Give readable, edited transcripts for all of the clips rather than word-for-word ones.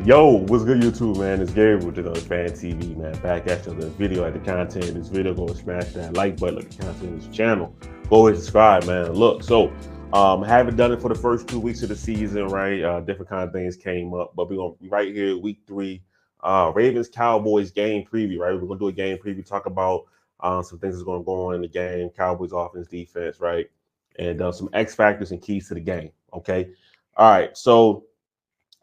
Yo, what's good, YouTube, man? It's Gabriel with another Fan TV, man. Back at you with a video at the content of this video. Go and smash that like button, like the content of this channel. Go and subscribe, man. Look, haven't done it for the first 2 weeks of the season, right? Different kind of things came up, but we're gonna be right here, week 3. Ravens Cowboys game preview, right? We're gonna do a game preview, talk about some things that's gonna go on in the game, Cowboys offense, defense, right? And some X factors and keys to the game. Okay. All right. So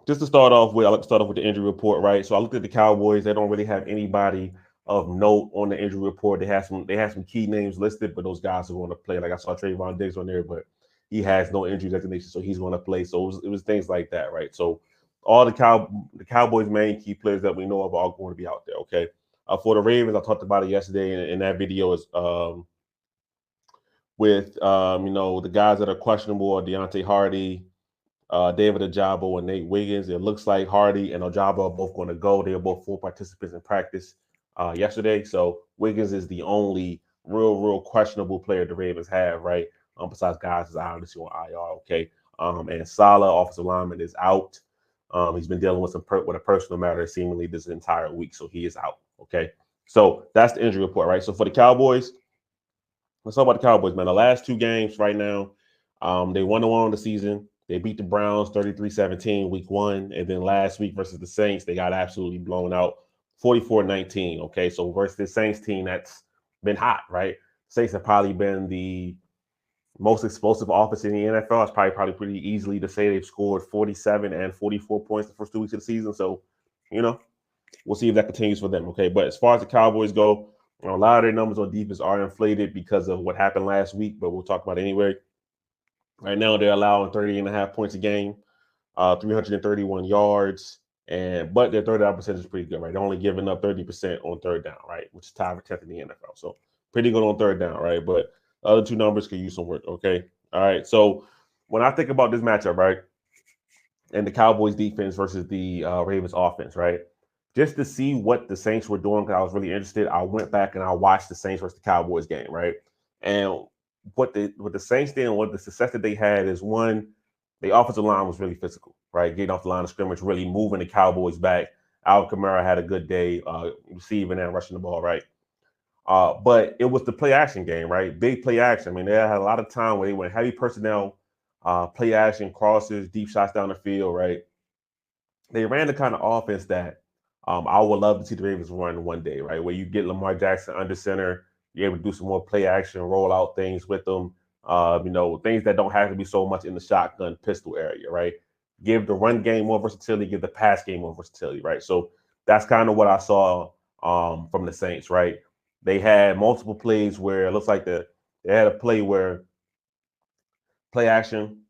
just to start off with, I like to start off with the injury report, right? So I looked at the Cowboys. They don't really have anybody of note on the injury report. They have some key names listed, but those guys are going to play. Like I saw Trayvon Diggs on there, but he has no injury designation, so he's going to play. So it was things like that, right? So all the Cowboys' main key players that we know of are all going to be out there. Okay. For the Ravens, I talked about it yesterday in that video is with the guys that are questionable are Deontay Hardy, David Ojabo and Nate Wiggins. It looks like Hardy and Ojabo are both going to go. They are both full participants in practice yesterday. So Wiggins is the only real questionable player the Ravens have, right? Besides guys is obviously on IR, okay. And Salah, offensive lineman, is out. He's been dealing with with a personal matter seemingly this entire week, so he is out. Okay, so that's the injury report, right? So for the Cowboys, let's talk about the Cowboys, man. The last 2 games right now, they 1-1 on the season. They beat the Browns 33-17 week 1. And then last week versus the Saints, they got absolutely blown out 44-19. Okay. So versus the Saints team that's been hot, right? Saints have probably been the most explosive offense in the NFL. It's probably pretty easily to say they've scored 47 and 44 points the first 2 weeks of the season. So, we'll see if that continues for them. Okay. But as far as the Cowboys go, a lot of their numbers on defense are inflated because of what happened last week, but we'll talk about it anyway. Right now, they're allowing 30.5 points a game, 331 yards, but their third down percentage is pretty good, right? They're only giving up 30% on third down, right? Which is tied for 10th in the NFL. So pretty good on third down, right? But the other two numbers could use some work, okay? All right. So when I think about this matchup, right, and the Cowboys defense versus the Ravens offense, right? Just to see what the Saints were doing, because I was really interested, I went back and I watched the Saints versus the Cowboys game, right? And what the Saints did and what the success that they had is, one, the offensive line was really physical, right? Getting off the line of scrimmage, really moving the Cowboys back. Alvin Kamara had a good day receiving and rushing the ball, right? But it was the play action game, right? Big play action. I mean, they had a lot of time where they went heavy personnel, play action, crosses, deep shots down the field, right? They ran the kind of offense that I would love to see the Ravens run one day, right? Where you get Lamar Jackson under center, you're able to do some more play action, roll out things with them, things that don't have to be so much in the shotgun pistol area, right? Give the run game more versatility, give the pass game more versatility, right? So that's kind of what I saw from the Saints, right? They had multiple plays where it looks like they had a play where play action,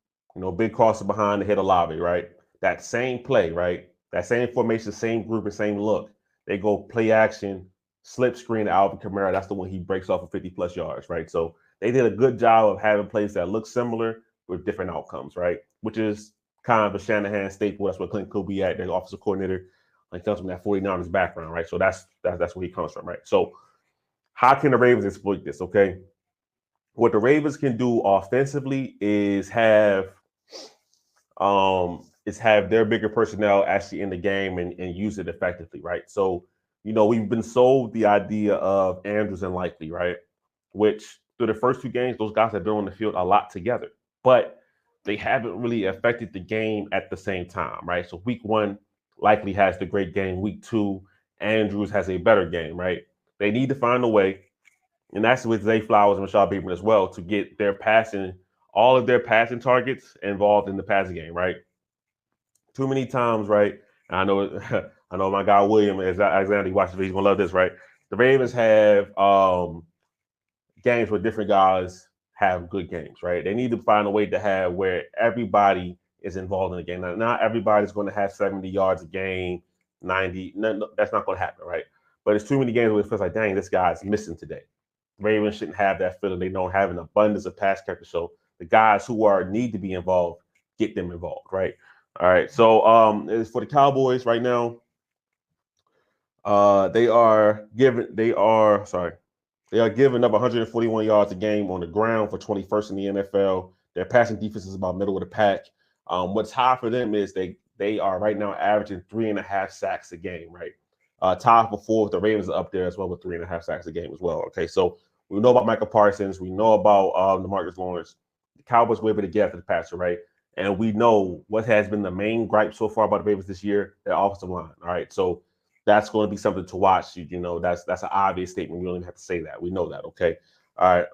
big crosser behind the hit of Olave, right? That same play, right? That same formation, same group, and same look. They go play action, slip screen to Alvin Kamara. That's the one he breaks off for 50 plus yards, right? So they did a good job of having plays that look similar with different outcomes, right? Which is kind of a Shanahan staple. That's what Clint Kubiak at, their offensive coordinator, like comes from that 49ers background, right? So that's where he comes from, right? So how can the Ravens exploit this? Okay. What the Ravens can do offensively is have their bigger personnel actually in the game and use it effectively, right? So, we've been sold the idea of Andrews and Likely, right? Which through the first 2 games, those guys have been on the field a lot together, but they haven't really affected the game at the same time, right? So week 1, Likely has the great game. Week 2, Andrews has a better game, right? They need to find a way, and that's with Zay Flowers and Rashad Bateman as well, to get all of their passing targets involved in the passing game, right? Too many times, right? And I know, I know my guy William is Alexander. He watches. He's gonna love this, right? The Ravens have games where different guys have good games, right? They need to find a way to have where everybody is involved in the game. Now, not everybody's going to have 70 yards a game, 90. No, that's not going to happen, right? But it's too many games where it feels like, dang, this guy's missing today. Ravens shouldn't have that feeling. They don't have an abundance of pass catchers. So the guys who need to be involved, get them involved, right? All right. So as for the Cowboys right now, they are giving up 141 yards a game on the ground for 21st in the NFL. Their passing defense is about middle of the pack. What's high for them is they are right now averaging 3.5 sacks a game, right? Tied for fourth. The Ravens are up there as well with 3.5 sacks a game as well. Okay, so we know about Michael Parsons. We know about DeMarcus Lawrence. The Cowboys were able to get after the passer, right? And we know what has been the main gripe so far about the Ravens this year, their offensive line. All right, so that's going to be something to watch. You know, that's an obvious statement. We don't even have to say that. We know that. Okay. All right.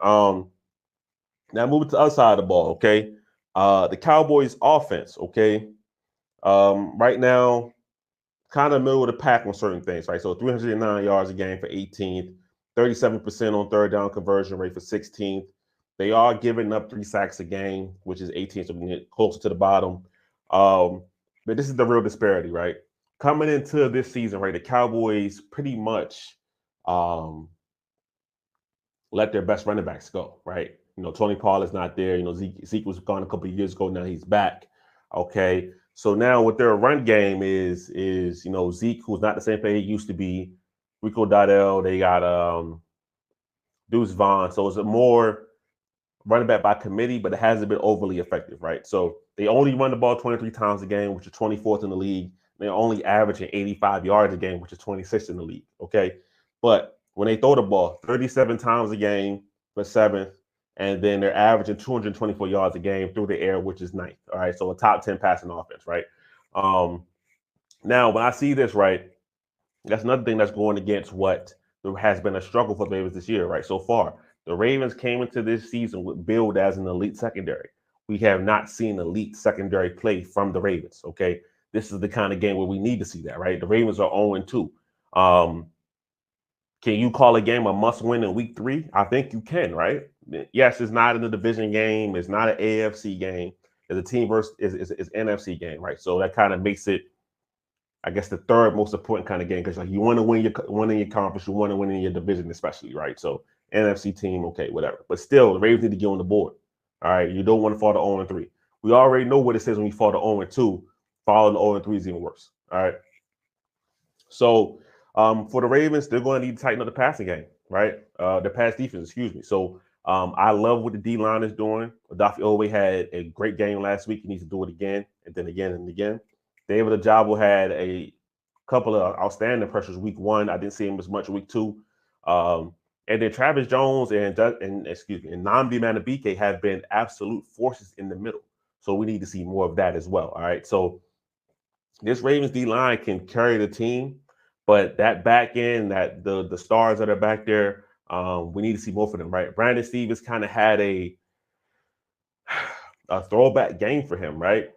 Now moving to the other side of the ball. Okay. The Cowboys offense. Okay. Right now, kind of middle of the pack on certain things, right? So 309 yards a game for 18th, 37% on third down conversion rate for 16th. They are giving up 3 sacks a game, which is 18th, so we can get closer to the bottom. But this is the real disparity, right? Coming into this season, right, the Cowboys pretty much let their best running backs go, right? You know, Tony Pollard's not there. You know, Zeke was gone a couple of years ago. Now he's back. Okay. So now what their run game is you know, Zeke, who's not the same player he used to be, Rico Dowdle, they got Deuce Vaughn. So it's a more running back by committee, but it hasn't been overly effective, right? So they only run the ball 23 times a game, which is 24th in the league. They're only averaging 85 yards a game, which is 26th in the league. Okay. But when they throw the ball 37 times a game for 7th, and then they're averaging 224 yards a game through the air, which is 9th. All right. So a top 10 passing offense, right? Now, when I see this, right, that's another thing that's going against what has been a struggle for the Ravens this year, right? So far, the Ravens came into this season with billed as an elite secondary. We have not seen elite secondary play from the Ravens, okay? This is the kind of game where we need to see that, right? The Ravens are 0-2. Can you call a game a must-win in week 3? I think you can, right? Yes, it's not in the division game. It's not an AFC game. It's a team versus is NFC game, right? So that kind of makes it, I guess, the third most important kind of game, because like you want to win in your conference, you want to win in your division, especially, right? So NFC team, okay, whatever. But still, the Ravens need to get on the board. All right, you don't want to fall to 0-3. We already know what it says when you fall to 0-2. Falling to 0-3 is even worse. All right. So for the Ravens, they're going to need to tighten up the passing game, right? The pass defense, excuse me. So I love what the D line is doing. Odafe Oweh had a great game last week. He needs to do it again, and then again and again. David Ojabo had a couple of outstanding pressures week 1. I didn't see him as much week 2. And then Travis Jones and Nnamdi Madubuike have been absolute forces in the middle. So we need to see more of that as well. All right. So this Ravens D line can carry the team, but that back end, that the stars that are back there, we need to see more for them, right? Brandon Stevens kind of had a throwback game for him, right?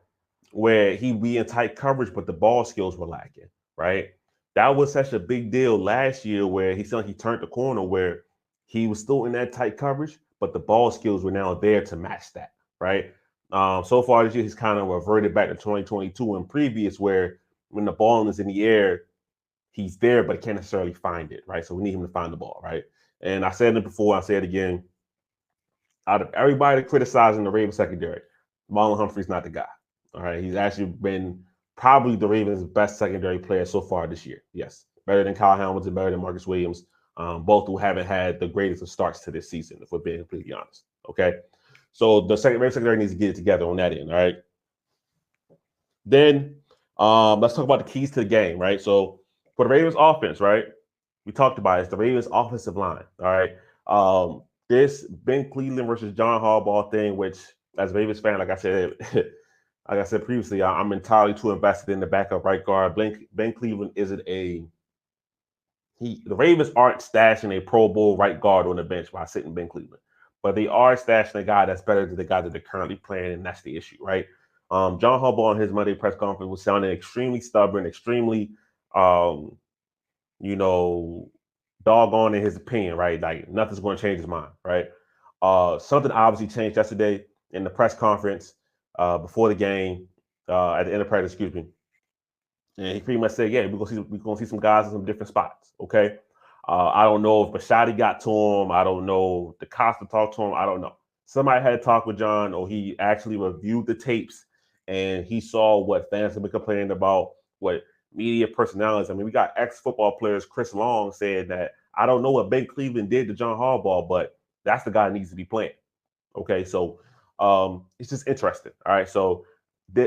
Where he'd be in tight coverage, but the ball skills were lacking, right? That was such a big deal last year where he said he turned the corner where he was still in that tight coverage, but the ball skills were now there to match that, right? So far this year, he's kind of reverted back to 2022 and previous, where when the ball is in the air, he's there, but can't necessarily find it, right? So we need him to find the ball, right? And I said it before, I say it again. Out of everybody criticizing the Ravens secondary, Marlon Humphrey's not the guy. All right, he's actually been probably the Ravens' best secondary player so far this year. Yes, better than Kyle Hamilton, better than Marcus Williams, both who haven't had the greatest of starts to this season, if we're being completely honest. Okay, so the Ravens secondary needs to get it together on that end. All right. Then let's talk about the keys to the game, right? So for the Ravens offense, right? We talked about it. It's the Ravens offensive line. All right. This Ben Cleveland versus John Harbaugh thing, which as a Ravens fan, like I said previously, I'm entirely too invested in the backup right guard. Ben Cleveland isn't the Ravens aren't stashing a Pro Bowl right guard on the bench by sitting Ben Cleveland, but they are stashing a guy that's better than the guy that they're currently playing, and that's the issue, right? John Harbaugh on his Monday press conference was sounding extremely stubborn, extremely, doggone in his opinion, right? Like nothing's going to change his mind, right? Something obviously changed yesterday in the press conference before the game, at the end of practice, excuse me. And he pretty much said, yeah, we're gonna see some guys in some different spots. Okay. I don't know if Bashadi got to him. I don't know if DeCosta talked to him. I don't know. Somebody had a talk with John, or he actually reviewed the tapes and he saw what fans have been complaining about, what media personalities. I mean, we got ex-football players. Chris Long said that, I don't know what Ben Cleveland did to John Harbaugh, but that's the guy that needs to be playing. Okay, so it's just interesting. All right, so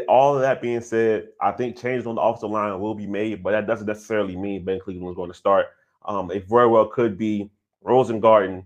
All of that being said, I think changes on the offensive line will be made, but that doesn't necessarily mean Ben Cleveland's going to start. It very well could be Rosengarten,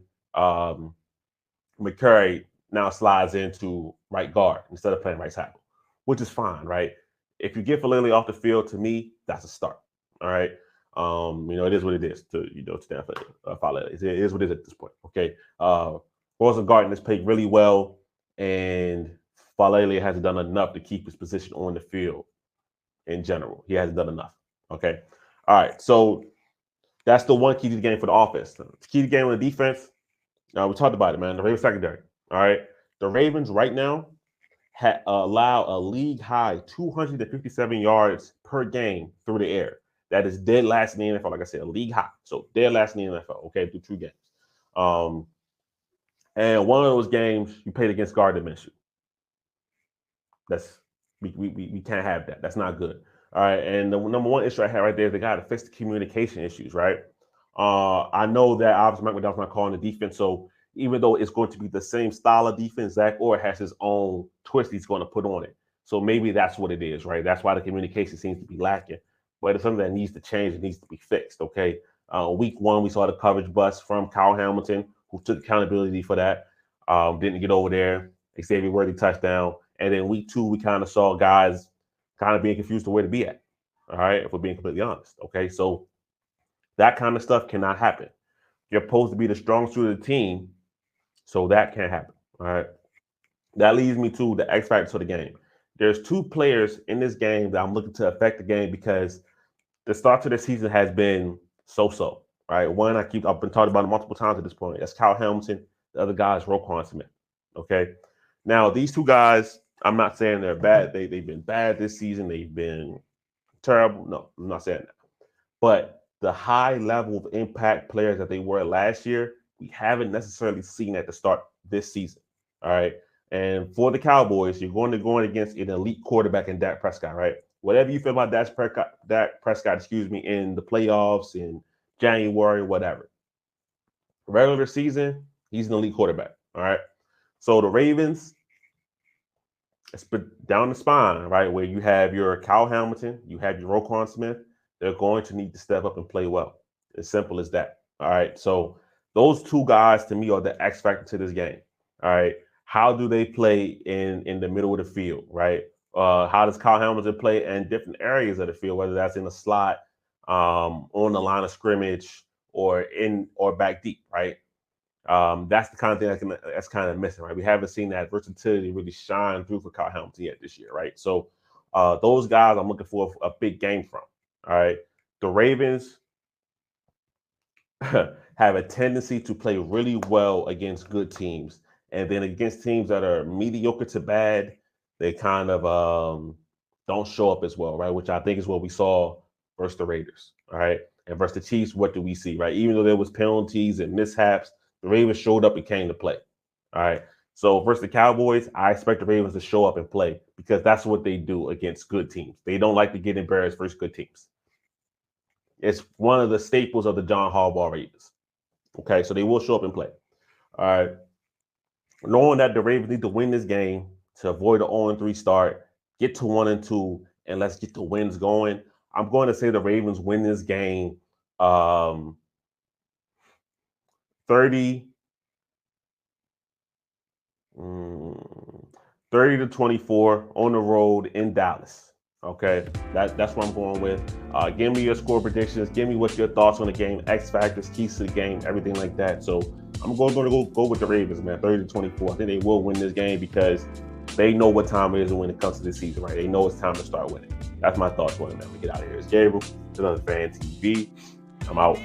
McCurry now slides into right guard instead of playing right tackle, which is fine, right? If you get Falele off the field, to me, that's a start. All right. It is what it is to stand for Falele. It is what it is at this point. Okay. Rosengarten has played really well, and Falele hasn't done enough to keep his position on the field in general. He hasn't done enough. Okay. All right. So that's the one key to the game for the offense. The key to the game on the defense, we talked about it, man. The Ravens secondary. All right. The Ravens right now allow a league high 257 yards per game through the air. That is dead last in the NFL. Like I said, a league high. So dead last in the NFL. Okay, through 2 games. And one of those games you played against Gardner Minshew. We can't have that. That's not good. All right. And the number one issue I have right there is they got to fix the communication issues, right? I know that obviously Mike McDonald's not calling the defense, so even though it's going to be the same style of defense, Zach Orr has his own twist he's going to put on it. So maybe that's what it is, right? That's why the communication seems to be lacking. But it's something that needs to change. It needs to be fixed, okay? Week 1, we saw the coverage bust from Kyle Hamilton, who took accountability for that. Didn't get over there. Xavier Worthy touchdown. And then week 2, we kind of saw guys kind of being confused to where to be at, all right, if we're being completely honest, okay? So that kind of stuff cannot happen. You're supposed to be the strong suit of the team, so that can't happen, all right? That leads me to the X factor of the game. There's 2 players in this game that I'm looking to affect the game because the start to the season has been so-so, right? One, I've been talking about it multiple times at this point. That's Kyle Hamilton. The other guy is Roquan Smith, okay? Now, these 2 guys, I'm not saying they're bad. They've been bad this season. They've been terrible. No, I'm not saying that. But the high level of impact players that they were last year, we haven't necessarily seen at the start this season, all right? And for the Cowboys, you're going against an elite quarterback in Dak Prescott, right? Whatever you feel about Dak Prescott, in the playoffs, in January, whatever. Regular season, he's an elite quarterback, all right? So the Ravens, it's down the spine, right, where you have your Kyle Hamilton, you have your Roquan Smith, they're going to need to step up and play well. As simple as that, all right? So those 2 guys, to me, are the X factor to this game, all right? How do they play in the middle of the field, right? How does Kyle Hamilton play in different areas of the field, whether that's in the slot, on the line of scrimmage, or back deep, right? That's the kind of thing that's kind of missing, right? We haven't seen that versatility really shine through for Kyle Hamilton yet this year, right? So those guys I'm looking for a big game from, all right? The Ravens have a tendency to play really well against good teams. And then against teams that are mediocre to bad, they kind of don't show up as well, right? Which I think is what we saw versus the Raiders, all right? And versus the Chiefs, what do we see, right? Even though there was penalties and mishaps, the Ravens showed up and came to play, all right? So versus the Cowboys, I expect the Ravens to show up and play because that's what they do against good teams. They don't like to get embarrassed versus good teams. It's one of the staples of the John Harbaugh Ravens, okay? So they will show up and play, all right? Knowing that the Ravens need to win this game to avoid an 0-3 start, get to 1-2, and let's get the wins going. I'm going to say the Ravens win this game 30 to 24 on the road in Dallas. Okay, that's what I'm going with. Give me your score predictions. Give me what your thoughts on the game, X factors, keys to the game, everything like that. So I'm going to go with the Ravens, man. 30 to 24. I think they will win this game because they know what time it is when it comes to this season, right? They know it's time to start winning. That's my thoughts on it, man. We get out of here. It's Gabriel, another Fan TV. I'm out.